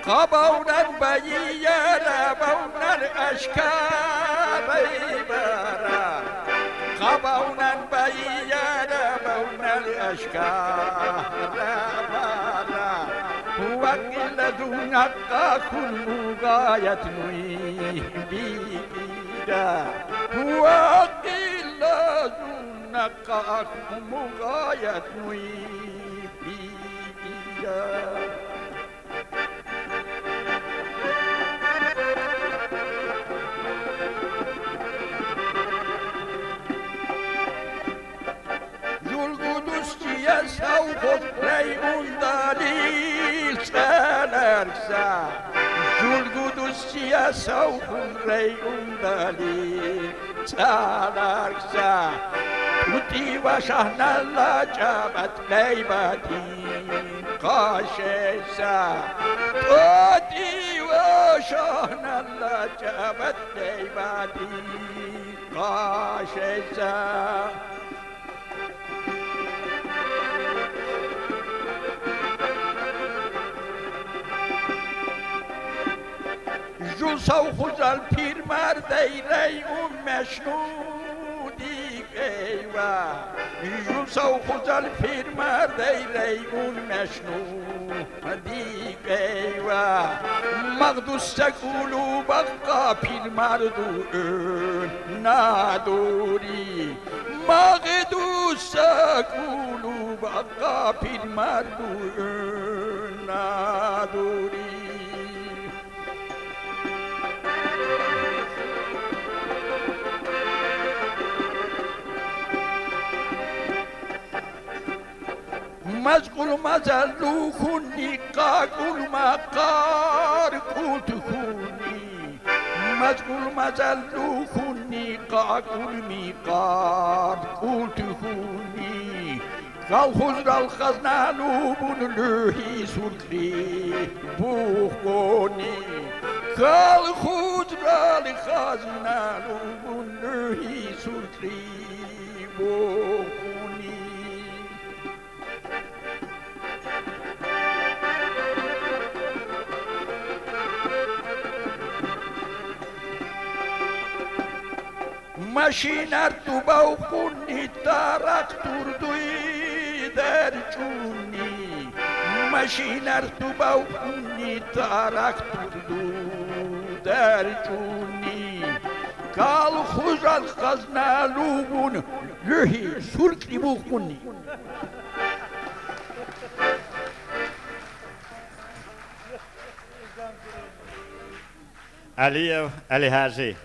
قبونا بينا بونا الأشكال برا قبونا بينا بونا الأشكال برا هو قلة نقا كل غاية بيدا هو قلة نقا كل غاية بيدا Julgudusçiye savut reyun dalil çalarsa Julgudusçiye savut reyun dalil çalarsa Tuti ve şahnalla cabat leybatin kaşesa Tuti ve şahnalla cabat leybatin kaşesa جو سوخ الپیر مردی ریون مشنودی ایوا جو سوخ الپیر مردی ریون مشنودی ایوا مقدس قلوب بقا پیر مردو نداری مقدس قلوب بقا پیر مردو نداری مشغول مزلو خونی قاقول مقار قوت خونی مشغول مزلو خونی قاقول میقار قوت خونی قال خزر الخزنالو بون لوهی سرخی بوخونی قال خزر الخزنالو بون لوهی سرخی بوخونی ماشینر تو با خونی تارک تردوی در چونی ماشینر تو با خونی تارک تردو در چونی کال خوزال خزنالو بون لوهی سرکی بو خونی علی حاجی